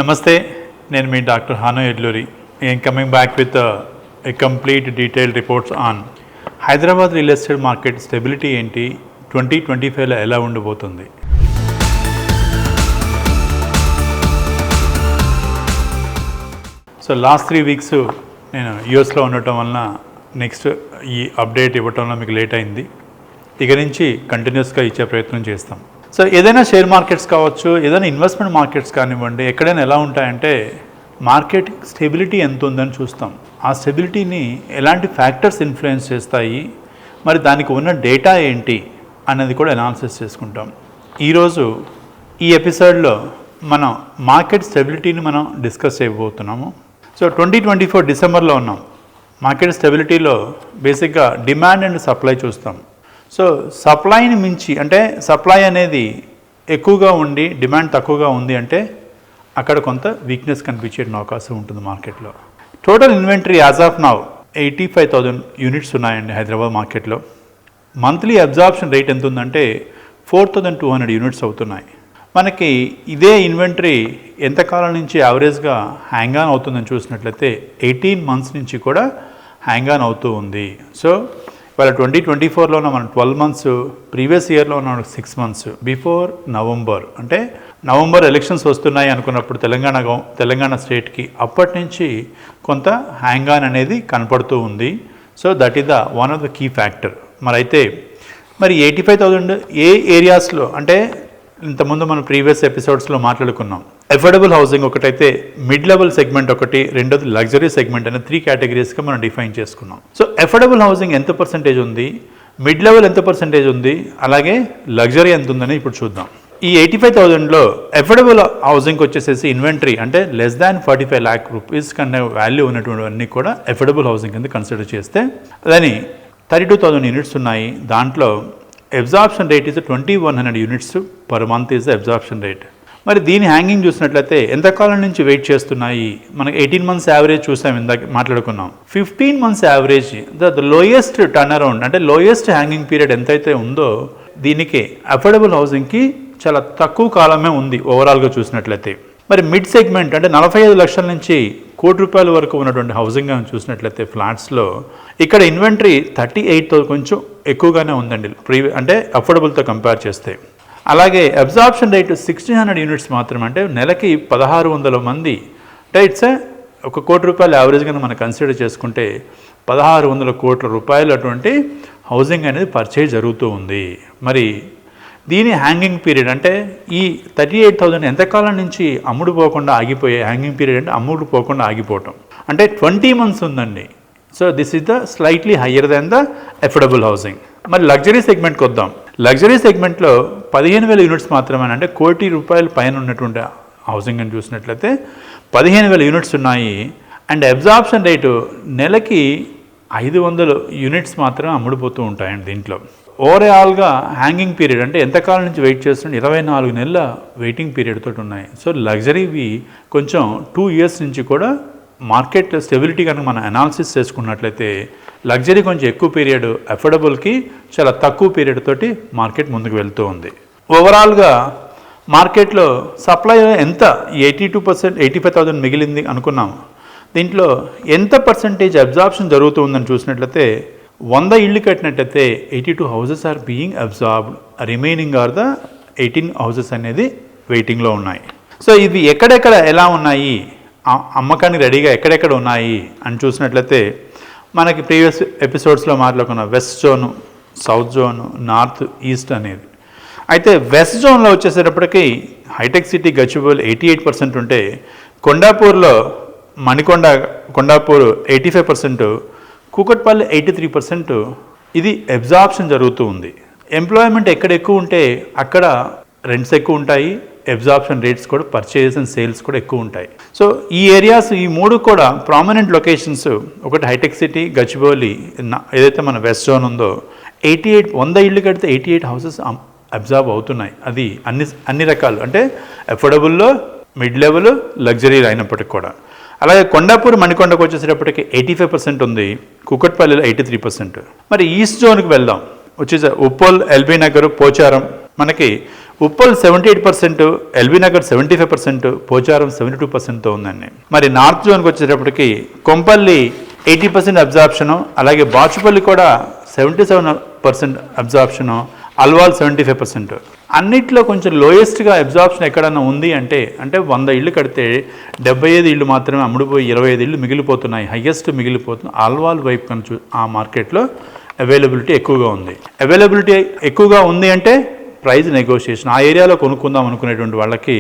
నమస్తే, నేను మీ doctor Hano Edluri. I'm coming back with a complete detailed reports on Hyderabad real estate market stability ఏంటి, 2025లో ఎలా ఉండబోతుంది. సో లాస్ట్ 3 వీక్స్ నేను యూఎస్లో ఉండటం వలన నెక్స్ట్ ఈ అప్డేట్ ఇవ్వటంలో మీకు లేట్ అయింది. ఇక నుంచి కంటిన్యూస్గా ఇచ్చే ప్రయత్నం చేస్తాం. సో ఏదైనా షేర్ మార్కెట్స్ కావచ్చు, ఏదైనా ఇన్వెస్ట్మెంట్ మార్కెట్స్ కానివ్వండి, ఎక్కడైనా ఎలా ఉంటాయంటే మార్కెట్ స్టెబిలిటీ ఎంత ఉందని చూస్తాం. ఆ స్టెబిలిటీని ఎలాంటి ఫ్యాక్టర్స్ ఇన్ఫ్లుయెన్స్ చేస్తాయి, మరి దానికి ఉన్న డేటా ఏంటి అన్నది కూడా అనాలిసిస్ చేసుకుంటాం. ఈరోజు ఈ ఎపిసోడ్లో మనం మార్కెట్ స్టెబిలిటీని మనం డిస్కస్ చేయబోతున్నాము. సో 2024 డిసెంబర్లో ఉన్నాం. మార్కెట్ స్టెబిలిటీలో బేసిక్గా డిమాండ్ అండ్ సప్లై చూస్తాం. సో సప్లైని మించి, అంటే సప్లై అనేది ఎక్కువగా ఉండి డిమాండ్ తక్కువగా ఉంది అంటే అక్కడ కొంత వీక్నెస్ కనిపించే అవకాశం ఉంటుంది మార్కెట్లో. Total inventory as of now 85,000 units ఉన్నాయండి హైదరాబాద్ మార్కెట్లో. మంత్లీ అబ్జార్ప్షన్ రేట్ ఎంత ఉందంటే 4,200 యూనిట్స్ అవుతున్నాయి. మనకి ఇదే ఇన్వెంటరీ ఎంతకాలం నుంచి యావరేజ్గా హ్యాంగ్ ఆన్ అవుతుందని చూసినట్లయితే 18 మంత్స్ నుంచి కూడా హ్యాంగ్ ఆన్ అవుతూ ఉంది. సో ఇవాళ 2024లో ఉన్న మనం 12 మంత్స్, ప్రీవియస్ ఇయర్లో ఉన్న 6 మంత్స్, బిఫోర్ నవంబర్, అంటే నవంబర్ ఎలక్షన్స్ వస్తున్నాయి అనుకున్నప్పుడు తెలంగాణ స్టేట్కి అప్పటి నుంచి కొంత హ్యాంగ్ ఆన్ అనేది కనపడుతూ ఉంది. So that is the one of the key factor. మరి 85,000 ఏ ఏరియాస్లో, అంటే ఇంతకుముందు మనం ప్రీవియస్ ఎపిసోడ్స్లో మాట్లాడుకున్నాం. అఫోర్డబుల్ హౌసింగ్ ఒకటైతే, మిడ్ లెవెల్ సెగ్మెంట్ ఒకటి, రెండోది లగ్జరీ సెగ్మెంట్ అనే 3 కేటగిరీస్గా మనం డిఫైన్ చేసుకున్నాం. సో అఫోర్డబుల్ హౌసింగ్ ఎంత పర్సెంటేజ్ ఉంది, మిడ్ లెవెల్ ఎంత పర్సెంటేజ్ ఉంది, అలాగే లగ్జరీ ఎంత ఉందని ఇప్పుడు చూద్దాం. ఈ 85,000లో అఫోర్డబుల్ హౌసింగ్కి వచ్చేసేసి ఇన్వెంటరీ అంటే లెస్ దాన్ 45 lakh rupees కన్నా వాల్యూ ఉన్నటువంటివన్నీ కూడా అఫోర్డబుల్ హౌసింగ్ కింద కన్సిడర్ చేస్తే, దాని 32,000 యూనిట్స్ ఉన్నాయి. దాంట్లో absorption rate is 2,100 units per month is absorption rate. మరి దీని హ్యాంగింగ్ చూసినట్లయితే ఎంతకాలం నుంచి వెయిట్ చేస్తున్నాయి, మనకి 18 మంత్స్ యావరేజ్ చూసాం, ఇందాక మాట్లాడుకున్నాం. 15 months average the lowest turn around, అంటే లోయెస్ట్ హ్యాంగింగ్ పీరియడ్ ఎంతైతే ఉందో దీనికి అఫోర్డబుల్ హౌసింగ్కి చాలా తక్కువ కాలమే ఉంది ఓవరాల్గా చూసినట్లయితే. మరి మిడ్ సెగ్మెంట్ అంటే 45 లక్షల నుంచి ₹1,00,00,000 వరకు ఉన్నటువంటి హౌసింగ్ చూసినట్లయితే ఫ్లాట్స్లో ఇక్కడ ఇన్వెంటరీ 38తో కొంచెం ఎక్కువగానే ఉందండి, అంటే అఫోర్డబుల్తో కంపేర్ చేస్తే. అలాగే అబ్జార్ప్షన్ రేటు 1,600 యూనిట్స్ మాత్రమే, అంటే నెలకి 1,600 మంది, అంటే ఇట్స్ ₹1,00,00,000 యావరేజ్గా మనం కన్సిడర్ చేసుకుంటే 1,600 కోట్ల రూపాయలు అటువంటి హౌసింగ్ అనేది పర్చేజ్ జరుగుతూ ఉంది. మరి దీని హ్యాంగింగ్ పీరియడ్ అంటే ఈ 38,000 ఎంతకాలం నుంచి అమ్ముడుపోకుండా ఆగిపోయే హ్యాంగింగ్ పీరియడ్, అంటే అమ్ముడుపోకుండా ఆగిపోవటం అంటే 20 మంత్స్ ఉందండి. So this is the slightly higher than the affordable housing. మరి లగ్జరీ సెగ్మెంట్కి వద్దాం. లగ్జరీ సెగ్మెంట్లో 15,000 యూనిట్స్ మాత్రమే, అంటే ₹1,00,00,000 పైన ఉన్నటువంటి హౌసింగ్ అని చూసినట్లయితే 15,000 యూనిట్స్ ఉన్నాయి. అండ్ అబ్జార్ప్షన్ రేటు నెలకి 500 యూనిట్స్ మాత్రమే అమ్ముడుపోతూ ఉంటాయండి. దీంట్లో ఓవరాల్గా హ్యాంగింగ్ పీరియడ్ అంటే ఎంతకాలం నుంచి వెయిట్ చేస్తుంటే 24 నెలల వెయిటింగ్ పీరియడ్ తోటి ఉన్నాయి. సో లగ్జరీవి కొంచెం 2 years నుంచి కూడా మార్కెట్ స్టెబిలిటీ కనుక మనం అనాలిసిస్ చేసుకున్నట్లయితే లగ్జరీ కొంచెం ఎక్కువ పీరియడ్, అఫోర్డబుల్కి చాలా తక్కువ పీరియడ్ తోటి మార్కెట్ ముందుకు వెళ్తూ ఉంది. ఓవరాల్గా మార్కెట్లో సప్లై ఎంత 82%, 85,000 మిగిలింది అనుకున్నాం. దీంట్లో ఎంత పర్సెంటేజ్ అబ్జార్ప్షన్ జరుగుతుందని చూసినట్లయితే 100 ఇళ్ళు కట్టినట్టయితే 82 houses are being absorbed, remaining are the 18 houses అనేది వెయిటింగ్లో ఉన్నాయి. సో ఇవి ఎక్కడెక్కడ ఎలా ఉన్నాయి, అమ్మకానికి రెడీగా ఎక్కడెక్కడ ఉన్నాయి అని చూసినట్లయితే మనకి ప్రీవియస్ ఎపిసోడ్స్లో మాట్లాడుకున్న west zone, south zone, north, east అనేది. అయితే వెస్ట్ జోన్లో వచ్చేసేటప్పటికి హైటెక్ సిటీ గచ్చిబౌలి 88% ఉంటే, కొండాపూర్లో కొండాపూర్ 85%, కూకట్పల్లి 83%. ఇది అబ్జార్ప్షన్ జరుగుతూ ఉంది. ఎంప్లాయ్మెంట్ ఎక్కడ ఎక్కువ ఉంటే అక్కడ రెంట్స్ ఎక్కువ ఉంటాయి, అబ్జార్ప్షన్ రేట్స్ కూడా, పర్చేస్ అండ్ సేల్స్ కూడా ఎక్కువ ఉంటాయి. సో ఈ ఏరియాస్, ఈ 3 కూడా ప్రామినెంట్ లొకేషన్స్. ఒకటి హైటెక్ సిటీ గచ్చిబౌలి, ఏదైతే మన వెస్ట్ జోన్ ఉందో 100 ఇళ్ళు కడితే 88 హౌసెస్ అబ్జార్బ్ అవుతున్నాయి. అది అన్ని రకాలు, అంటే అఫోర్డబుల్లో, మిడ్ లెవెల్, లగ్జరీ అయినప్పటికీ కూడా. అలాగే కొండాపూర్ మణికొండకు వచ్చేసేటప్పటికి 85% ఉంది, కూకట్పల్లిలో 83%. మరి ఈస్ట్ జోన్కి వెళ్దాం, వచ్చేసి ఉప్పల్, ఎల్బీ నగర్, పోచారం, మనకి ఉప్పల్ 78%, ఎల్బీ నగర్ 75%, పోచారం 72%తో ఉందండి. మరి నార్త్ జోన్కి వచ్చేటప్పటికి కొంపల్లి 80% అబ్జార్ప్షను, అలాగే బాచుపల్లి కూడా 77% అబ్జార్ప్షను, అల్వాల్ 75%. అన్నిట్లో కొంచెం లోయెస్ట్గా అబ్జార్ప్షన్ ఎక్కడన్నా ఉంది అంటే 100 ఇళ్ళు కడితే 75 ఇళ్ళు మాత్రమే అమ్ముడుపోయి 25 ఇళ్ళు మిగిలిపోతున్నాయి. హయ్యెస్ట్ మిగిలిపోతుంది అల్వాల్ వైపు కనుక ఆ మార్కెట్లో అవైలబిలిటీ ఎక్కువగా ఉంది. అవైలబిలిటీ ఎక్కువగా ఉంది అంటే ప్రైస్ నెగోషియేషన్, ఆ ఏరియాలో కొనుక్కుందాం అనుకునేటువంటి వాళ్ళకి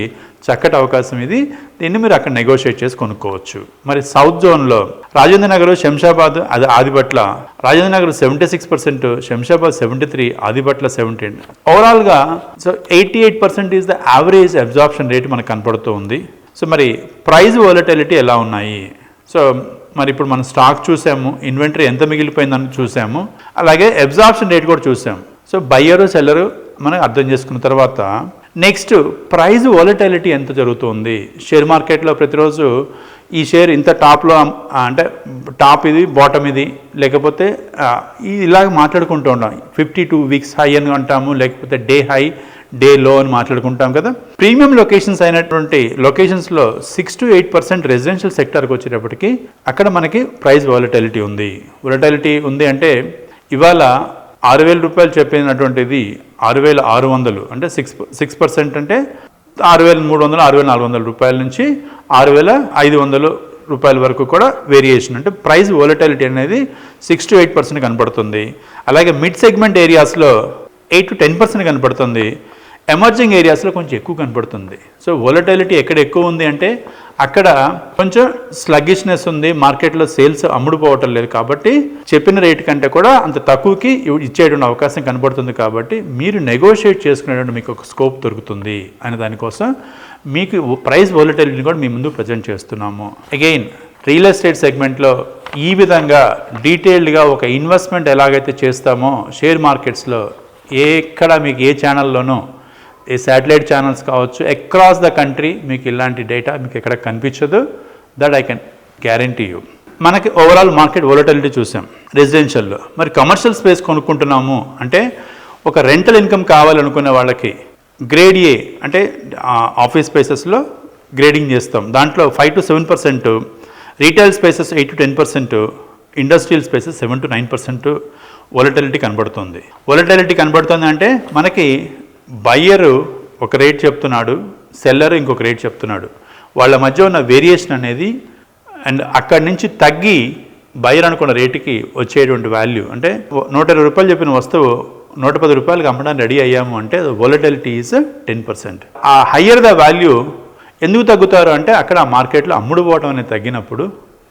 చక్కటి అవకాశం ఇది. దీన్ని మీరు అక్కడ నెగోషియేట్ చేసి కొనుక్కోవచ్చు. మరి సౌత్ జోన్లో రాజేంద్ర నగర్, శంషాబాద్, అది ఆదిబట్ల. రాజేంద్ర నగర్ 76%, శంషాబాద్ 73, ఆదిబట్ల 17. ఓవరాల్గా so 88% is the average absorption rate మనకు కనపడుతూ ఉంది. సో మరి ప్రైస్ వోలటిలిటీ ఎలా ఉన్నాయి? సో మరి ఇప్పుడు మనం స్టాక్ చూసాము, ఇన్వెంటరీ ఎంత మిగిలిపోయిందని చూసాము, అలాగే అబ్జార్ప్షన్ రేట్ కూడా చూసాము. సో బయ్యరు సెల్లరు మనం అర్థం చేసుకున్న తర్వాత నెక్స్ట్ ప్రైస్ వోలటిలిటీ ఎంత జరుగుతుంది షేర్ మార్కెట్లో. ప్రతిరోజు ఈ షేర్ ఇంత టాప్లో అంటే టాప్ ఇది, బాటమ్ ఇది, లేకపోతే ఇలాగ మాట్లాడుకుంటూ ఉంటాం. 52 వీక్స్ హై అని అంటాము, లేకపోతే డే హై, డే లో అని మాట్లాడుకుంటాం కదా. ప్రీమియం లొకేషన్స్ అయినటువంటి లొకేషన్స్లో 6 to 8% రెసిడెన్షియల్ సెక్టర్కి వచ్చేటప్పటికి అక్కడ మనకి ప్రైస్ వోలటిలిటీ ఉంది. వోలటిలిటీ ఉంది అంటే ఇవాళ 6,000 రూపాయలు చెప్పినటువంటిది 6,600, అంటే 6% అంటే 6,300, 6,400 రూపాయల నుంచి 6,500 రూపాయల వరకు కూడా వేరియేషన్. అంటే ప్రైస్ వోలటిలిటీ అనేది 6 to 8% కనపడుతుంది. అలాగే మిడ్ సెగ్మెంట్ ఏరియాస్లో 8 to 10% కనపడుతుంది. ఎమర్జింగ్ ఏరియాస్లో కొంచెం ఎక్కువ కనపడుతుంది. సో వోలటిలిటీ ఎక్కడ ఎక్కువ ఉంది అంటే అక్కడ కొంచెం స్లగ్గిష్నెస్ ఉంది, మార్కెట్లో సేల్స్ అమ్ముడుపోవటం లేదు. కాబట్టి చెప్పిన రేట్ కంటే కూడా అంత తక్కువకి ఇచ్చేటువంటి అవకాశం కనబడుతుంది. కాబట్టి మీరు నెగోషియేట్ చేసుకునేటువంటి మీకు ఒక స్కోప్ దొరుకుతుంది అనే దానికోసం మీకు ప్రైస్ వోలటిలిటీని కూడా మీ ముందు ప్రజెంట్ చేస్తున్నాము. అగైన్ రియల్ ఎస్టేట్ సెగ్మెంట్లో ఈ విధంగా డీటెయిల్డ్గా ఒక ఇన్వెస్ట్మెంట్ ఎలాగైతే చేస్తామో షేర్ మార్కెట్స్లో ఎక్కడ మీకు ఏ ఛానల్లోనూ, ఏ శాటిలైట్ ఛానల్స్ కావచ్చు, అక్రాస్ ద కంట్రీ మీకు ఇలాంటి డేటా మీకు ఎక్కడ కనిపించదు. That I can guarantee you. మనకి ఓవరాల్ మార్కెట్ వోలటిలిటీ చూసాం రెసిడెన్షియల్లో. మరి కమర్షియల్ స్పేస్ కొనుక్కుంటున్నాము అంటే ఒక రెంటల్ ఇన్కమ్ కావాలనుకునే వాళ్ళకి గ్రేడ్ ఏ అంటే ఆఫీస్ స్పేసెస్లో గ్రేడింగ్ చేస్తాం. దాంట్లో 5 to 7%, retail spaces 8 to 10%, industrial spaces 7 to 9% volatility కనబడుతుంది. వోలటిలిటీ కనబడుతుంది అంటే మనకి బయ్యరు ఒక రేట్ చెప్తున్నాడు, సెల్లర్ ఇంకొక రేట్ చెప్తున్నాడు. వాళ్ళ మధ్య ఉన్న వేరియేషన్ అనేది అండ్ అక్కడి నుంచి తగ్గి బయ్యర్ అనుకున్న రేటుకి వచ్చేటువంటి వాల్యూ అంటే 120 రూపాయలు చెప్పిన వస్తువు 110 రూపాయలకి అమ్మడానికి రెడీ అయ్యాము అంటే వోలటిలిటీ ఈజ్ 10%. ఆ హయ్యర్ ద వాల్యూ ఎందుకు తగ్గుతారు అంటే అక్కడ ఆ మార్కెట్లో అమ్ముడుపోవడం అనేది తగ్గినప్పుడు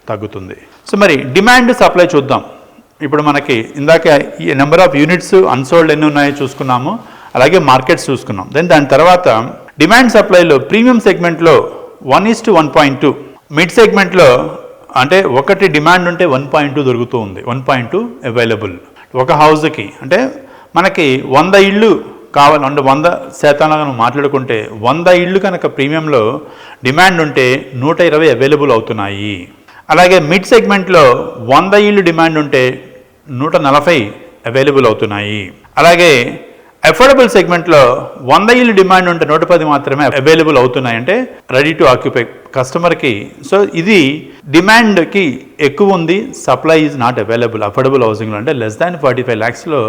తగ్గుతుంది. సో మరి డిమాండ్ సప్లై చూద్దాం. ఇప్పుడు మనకి ఇందాక ఈ నెంబర్ ఆఫ్ యూనిట్స్ అన్సోల్డ్ ఎన్ని ఉన్నాయో చూసుకున్నాము, అలాగే మార్కెట్స్ చూసుకున్నాం. దాని తర్వాత డిమాండ్ సప్లైలో ప్రీమియం సెగ్మెంట్లో 1:1.2, మిడ్ సెగ్మెంట్లో అంటే ఒకటి డిమాండ్ ఉంటే 1.2 దొరుకుతూ ఉంది. 1.2 అవైలబుల్ ఒక హౌస్కి. అంటే మనకి 100 ఇళ్ళు కావాలంటే 100% మాట్లాడుకుంటే 100 ఇళ్ళు కనుక ప్రీమియంలో డిమాండ్ ఉంటే 120 అవైలబుల్ అవుతున్నాయి. అలాగే మిడ్ సెగ్మెంట్లో 100 ఇళ్ళు డిమాండ్ ఉంటే 140 అవైలబుల్ అవుతున్నాయి. అలాగే అఫోర్డబుల్ సెగ్మెంట్లో 100 ఇళ్ళు డిమాండ్ ఉంటే 110 మాత్రమే అవైలబుల్ అవుతున్నాయి, అంటే రెడీ టు ఆక్యుపై కస్టమర్కి. సో ఇది డిమాండ్కి ఎక్కువ ఉంది, supply is not available affordable హౌసింగ్లో. అంటే లెస్ దాన్ 45 lakhsలో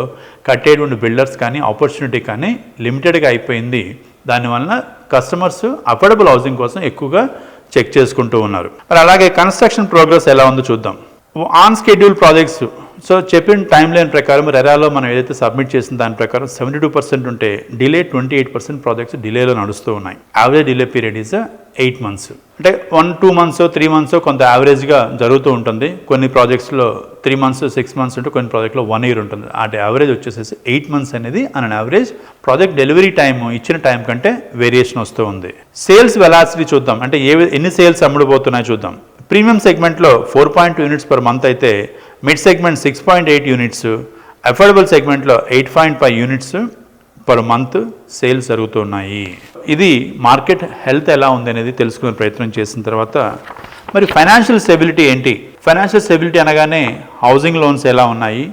కట్టేటువంటి బిల్డర్స్ కానీ ఆపర్చునిటీ కానీ లిమిటెడ్గా అయిపోయింది. దానివల్ల కస్టమర్స్ అఫోర్డబుల్ హౌసింగ్ కోసం ఎక్కువగా చెక్ చేసుకుంటూ ఉన్నారు. మరి అలాగే కన్స్ట్రక్షన్ ప్రోగ్రెస్ ఎలా ఉందో చూద్దాం. ఆన్ స్కెడ్యూల్ ప్రాజెక్ట్స్ సో చెప్పిన టైం లైన్ ప్రకారం రెరాలో మనం ఏదైతే సబ్మిట్ చేసిన దాని ప్రకారం 72% ఉంటే డిలే 28% ప్రాజెక్ట్స్ డిలేలో నడుస్తూ ఉన్నాయి. Average delay period is 8 months. అంటే 1-2 months 3 months కొంత యావరేజ్గా జరుగుతూ ఉంటుంది. కొన్ని ప్రాజెక్ట్స్లో 3 months 6 months ఉంటే కొన్ని ప్రాజెక్ట్లో 1 year ఉంటుంది. అంటే యావరేజ్ వచ్చేసేసి 8 months అనేది an average project delivery time ఇచ్చిన టైం కంటే వేరియేషన్ వస్తూ ఉంది. సేల్స్ వెలాసిటీ చూద్దాం, అంటే ఎన్ని సేల్స్ అమ్ముడుపోతున్నాయో చూద్దాం. ప్రీమియం సెగ్మెంట్లో 4.2 units per month అయితే మిడ్ సెగ్మెంట్ 6.8 units, అఫోర్డబుల్ సెగ్మెంట్లో 8.5 units per month సేల్స్ జరుగుతున్నాయి. ఇది మార్కెట్ హెల్త్ ఎలా ఉంది అనేది తెలుసుకునే ప్రయత్నం చేసిన తర్వాత మరి ఫైనాన్షియల్ స్టెబిలిటీ ఏంటి? ఫైనాన్షియల్ స్టెబిలిటీ అనగానే హౌసింగ్ లోన్స్ ఎలా ఉన్నాయి,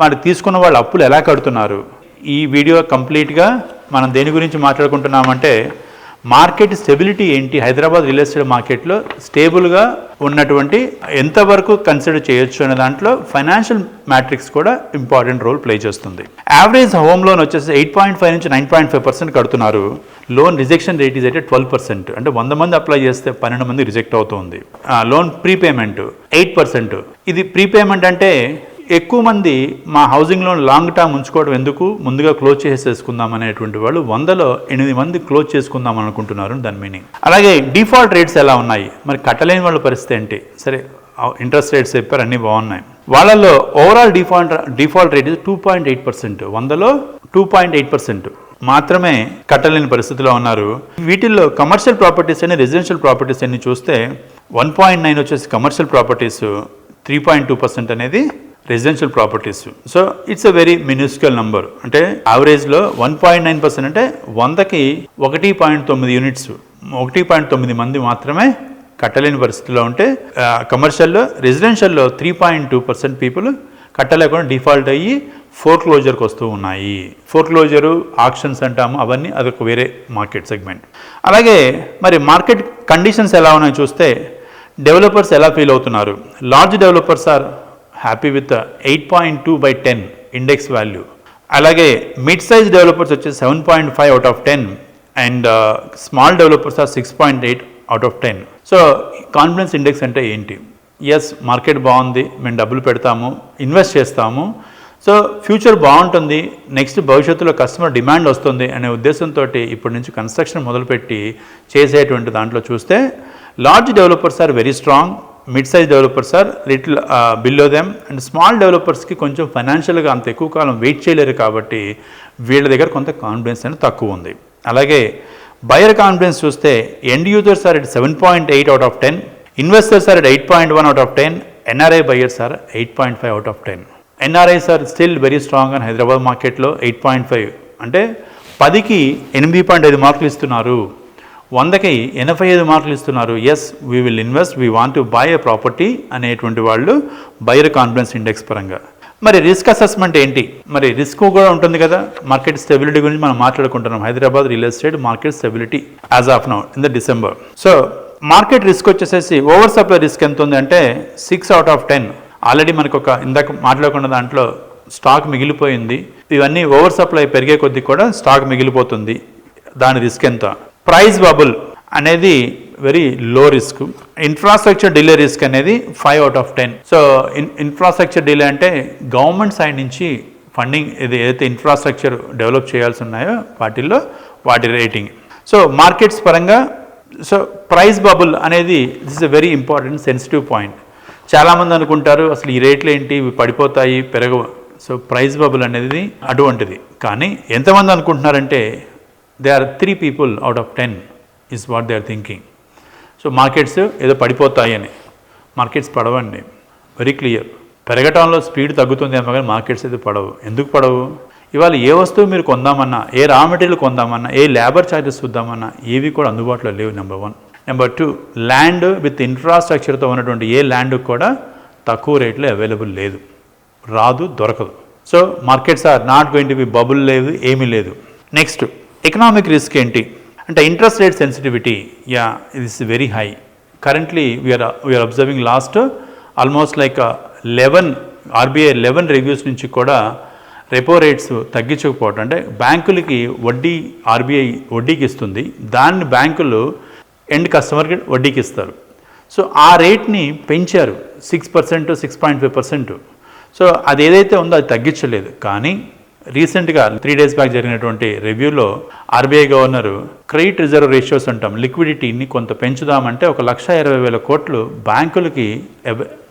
మరి తీసుకున్న వాళ్ళు అప్పులు ఎలా కడుతున్నారు, ఈ వీడియో కంప్లీట్గా మనం దేని గురించి మాట్లాడుకుంటున్నామంటే మార్కెట్ స్టెబిలిటీ ఏంటి, హైదరాబాద్ రియల్ ఎస్టేట్ మార్కెట్లో స్టేబుల్గా ఉన్నటువంటి ఎంతవరకు కన్సిడర్ చేయొచ్చు అనే దాంట్లో ఫైనాన్షియల్ మ్యాట్రిక్స్ కూడా ఇంపార్టెంట్ రోల్ ప్లే చేస్తుంది. యావరేజ్ హోమ్ లోన్ వచ్చేసి 8.5 నుంచి 9.5% కడుతున్నారు. లోన్ రిజెక్షన్ రేట్ ఈజ్ అయితే 12%. అంటే 100 మంది అప్లై చేస్తే 12 మంది రిజెక్ట్ అవుతుంది. Loan prepayment 8%. ఇది ప్రీపేమెంట్ అంటే ఎక్కువ మంది మా హౌసింగ్ లోన్ లాంగ్ టర్మ్ ఉంచుకోవడం ఎందుకు, ముందుగా క్లోజ్ చేసేసుకుందాం అనేటువంటి వాళ్ళు 100లో 8 మంది క్లోజ్ చేసుకుందాం అనుకుంటున్నారు దాని మీనింగ్. అలాగే డిఫాల్ట్ రేట్స్ ఎలా ఉన్నాయి, మరి కట్టలేని వాళ్ళ పరిస్థితి ఏంటి? సరే, ఇంట్రెస్ట్ రేట్స్ చెప్పారు, అన్నీ బాగున్నాయి. వాళ్ళల్లో ఓవరాల్ డిఫాల్ట్ రేట్ 2.8%. 100లో 2.8% మాత్రమే కట్టలేని పరిస్థితిలో ఉన్నారు. వీటిల్లో కమర్షియల్ ప్రాపర్టీస్ అని, రెసిడెన్షియల్ ప్రాపర్టీస్ అన్ని చూస్తే 1.9 వచ్చేసి కమర్షియల్ ప్రాపర్టీస్, 3.2% అనేది residential properties. So it's a very minuscule number. అంటే యావరేజ్లో 1.9% అంటే 100కి 1.9 యూనిట్స్, 1.9 మంది మాత్రమే కట్టలేని పరిస్థితిలో ఉంటే, కమర్షియల్లో రెసిడెన్షియల్లో 3.2% పీపుల్ కట్టలేకుండా డిఫాల్ట్ అయ్యి ఫోర్క్లోజర్కి వస్తూ ఉన్నాయి. ఫోర్క్లోజరు, ఆక్షన్స్ అంటాము, అవన్నీ అదొక వేరే మార్కెట్ సెగ్మెంట్. అలాగే మరి మార్కెట్ కండిషన్స్ ఎలా ఉన్నాయో చూస్తే డెవలపర్స్ ఎలా ఫీల్ అవుతున్నారు. Large developers are happy with 8.2/10 index value. అలాగే మిడ్ సైజ్ డెవలపర్స్ వచ్చి 7.5 out of 10 and small developers are 6.8 out of 10. So confidence index అంటే ఏంటి? ఎస్, మార్కెట్ బాగుంది, మేము డబ్బులు పెడతాము, ఇన్వెస్ట్ చేస్తాము, సో ఫ్యూచర్ బాగుంటుంది, నెక్స్ట్ భవిష్యత్తులో కస్టమర్ డిమాండ్ వస్తుంది అనే ఉద్దేశంతో ఇప్పటి నుంచి కన్స్ట్రక్షన్ మొదలుపెట్టి చేసేటువంటి దాంట్లో చూస్తే large developers are very strong, mid size developers are little below them, and small డెవలపర్స్కి కొంచెం ఫైనాన్షియల్గా అంత ఎక్కువ కాలం వెయిట్ చేయలేరు కాబట్టి వీళ్ళ దగ్గర కొంత కాన్ఫిడెన్స్ అనేది తక్కువ ఉంది. అలాగే బయర్ కాన్ఫిడెన్స్ చూస్తే end users are at 7.8 out of 10, investors are at 8.1 out of 10, NRI buyers are 8.5 out of 10. NRIs are still very strong అని హైదరాబాద్ మార్కెట్లో 8.5 అంటే 10కి 8.5 మార్కులు ఇస్తున్నారు, 100కి 85 మార్కులు ఇస్తున్నారు. Yes, we will invest, we want to buy a property అనేటువంటి వాళ్ళు బయర్ కాన్ఫిడెన్స్ ఇండెక్స్ పరంగా. మరి రిస్క్ అసెస్మెంట్ ఏంటి? మరి రిస్క్ కూడా ఉంటుంది కదా. మార్కెట్ స్టెబిలిటీ గురించి మనం మాట్లాడుకుంటున్నాం. Hyderabad real estate market stability as of now in the December. So market risk వచ్చేసేసి ఓవర్ సప్లై రిస్క్ ఎంత ఉంది అంటే 6 అవుట్ ఆఫ్ 10. ఆల్రెడీ మనకు ఒక ఇందాక మాట్లాడుకున్న దాంట్లో స్టాక్ మిగిలిపోయింది. ఇవన్నీ ఓవర్ సప్లై పెరిగే కొద్దీ కూడా స్టాక్ మిగిలిపోతుంది. దాని రిస్క్ ఎంత? ప్రైస్ బబుల్ అనేది very low risk. Infrastructure delay risk అనేది 5 out of 10. So infrastructure delay అంటే గవర్నమెంట్ సైడ్ నుంచి ఫండింగ్ ఏదైతే ఇన్ఫ్రాస్ట్రక్చర్ డెవలప్ చేయాల్సి ఉన్నాయో వాటి రేటింగ్. సో మార్కెట్స్ పరంగా సో ప్రైస్ బబుల్ అనేది this is a very important sensitive point. చాలామంది అనుకుంటారు అసలు ఈ రేట్లు ఏంటి, ఇవి పడిపోతాయి, పెరగవు. సో ప్రైస్ బబుల్ అనేది అటువంటిది. కానీ ఎంతమంది అనుకుంటున్నారంటే they are 3 people out of 10 is what they are thinking. So markets ఏదో పడిపోతాయి అని. మార్కెట్స్ పడవండి, వెరీ క్లియర్. పెరగటంలో స్పీడ్ తగ్గుతుంది ఏమో కానీ మార్కెట్స్ అయితే పడవు. ఎందుకు పడవు? ఇవాళ ఏ వస్తువు మీరు కొందామన్నా, ఏ రా మెటీరియల్ కొందామన్నా, ఏ లేబర్ ఛార్జెస్ చూద్దామన్నా ఏవి కూడా అందుబాటులో లేవు. నెంబర్ 1. నెంబర్ 2, ల్యాండ్ విత్ ఇన్ఫ్రాస్ట్రక్చర్తో ఉన్నటువంటి ఏ ల్యాండ్ కూడా తక్కువ రేట్లో అవైలబుల్ లేదు, రాదు, దొరకదు. So markets are not going to be bubble, లేదు, ఏమీ లేదు. నెక్స్ట్ ఎకనామిక్ రిస్క్ ఏంటి అంటే interest rate sensitivity. It is very high. Currently we are observing last almost like 11 RBI 11 reviews నుంచి కూడా రెపో రేట్స్ తగ్గించకపోవటం. అంటే బ్యాంకులకి వడ్డీ ఆర్బీఐ వడ్డీకి ఇస్తుంది, దాన్ని బ్యాంకులు ఎండ్ కస్టమర్కి వడ్డీకి ఇస్తారు. సో ఆ రేట్ని పెంచారు 6%, 6.5%. సో అది ఏదైతే ఉందో అది తగ్గించలేదు. కానీ రీసెంట్గా 3 days బ్యాక్ జరిగినటువంటి రివ్యూలో RBI governor credit reserve ratios అంటాం, లిక్విడిటీని కొంత పెంచుదామంటే 1,20,000 కోట్లు బ్యాంకులకి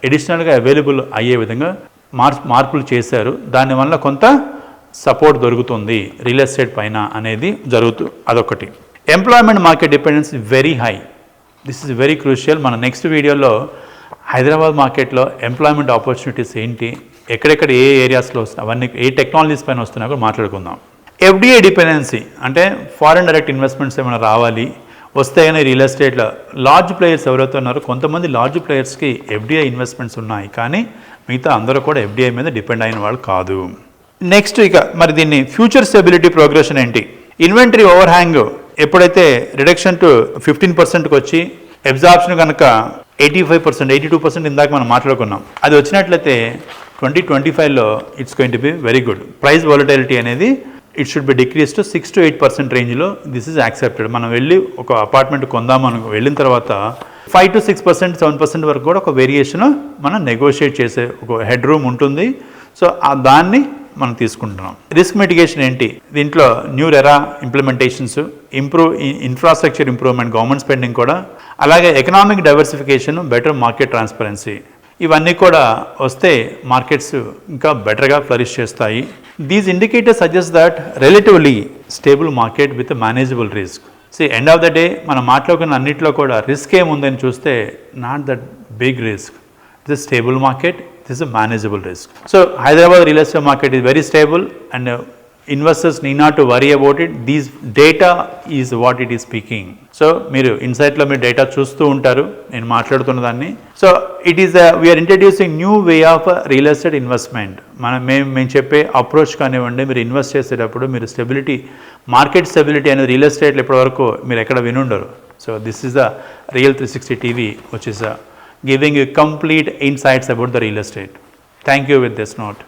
అడిషనల్గా అవైలబుల్ అయ్యే విధంగా మార్పులు చేశారు. దానివల్ల కొంత సపోర్ట్ దొరుకుతుంది రియల్ ఎస్టేట్ పైన అనేది అదొకటి. Employment market dependence very high. This is very crucial. మన నెక్స్ట్ వీడియోలో హైదరాబాద్ మార్కెట్లో ఎంప్లాయ్మెంట్ ఆపర్చునిటీస్ ఏంటి, ఎక్కడెక్కడ ఏ ఏరియాస్లో వస్తున్నాయి, అవన్నీ ఏ టెక్నాలజీస్ పైన వస్తున్నాయో కూడా మాట్లాడుకుందాం. ఎఫ్డిఐ డిపెండెన్సీ అంటే ఫారెన్ డైరెక్ట్ ఇన్వెస్ట్మెంట్స్ ఏమైనా రావాలి వస్తే కానీ రియల్ ఎస్టేట్లో లార్జ్ ప్లేయర్స్ ఎవరైతే ఉన్నారో కొంతమంది లార్జ్ ప్లేయర్స్కి ఎఫ్డిఐ ఇన్వెస్ట్మెంట్స్ ఉన్నాయి, కానీ మిగతా అందరూ కూడా ఎఫ్డిఐ మీద డిపెండ్ అయిన వాళ్ళు కాదు. నెక్స్ట్ ఇక మరి దీన్ని ఫ్యూచర్ స్టెబిలిటీ ప్రోగ్రెషన్ ఏంటి? ఇన్వెంటరీ ఓవర్ హ్యాంగ్ ఎప్పుడైతే రిడక్షన్ టు 15%కి వచ్చి అబ్జార్ప్షన్ కనుక 85%, 82% ఇందాక మనం మాట్లాడుకున్నాం, అది వచ్చినట్లయితే 2025లో it's going to be very good. Price volatility అనేది it should be decrease to 6 to 8% రేంజ్లో. This is accepted. మనం వెళ్ళి ఒక అపార్ట్మెంట్ కొందామని వెళ్ళిన తర్వాత 5 to 6%, 7% వరకు కూడా ఒక వేరియేషన్ మనం నెగోషియేట్ చేసే ఒక హెడ్ రూమ్ ఉంటుంది. సో దాన్ని మనం తీసుకుంటున్నాం. రిస్క్ మిటిగేషన్ ఏంటి? దీంట్లో new RERA implementations, infrastructure improvement, government spending కూడా, అలాగే economic diversification, better market transparency, ఇవన్నీ కూడా వస్తే మార్కెట్స్ ఇంకా బెటర్గా ఫ్లరిష్ చేస్తాయి. These indicators suggest that relatively stable market with manageable risk. End of the day మనం మాట్లాడుకున్న అన్నింటిలో కూడా రిస్క్ ఏముందని చూస్తే not that big risk. It's a stable market, this is a manageable risk. So Hyderabad real estate market is very stable and investors need not to worry about it. These data is what it is speaking. So మీరు ఇన్సైట్లో మీరు data చూస్తూ ఉంటారు, నేను మాట్లాడుతున్న దాన్ని. So it is we're introducing new way of real estate investment. మేము చెప్పే approach కానివ్వండి, మీరు ఇన్వెస్ట్ చేసేటప్పుడు మీరు స్టెబిలిటీ, మార్కెట్ స్టెబిలిటీ అనేది రియల్ ఎస్టేట్లో ఇప్పటివరకు మీరు ఎక్కడ వినుండరు. So this is the real 360 TV which is giving you complete insights about the real estate. Thank you with this note.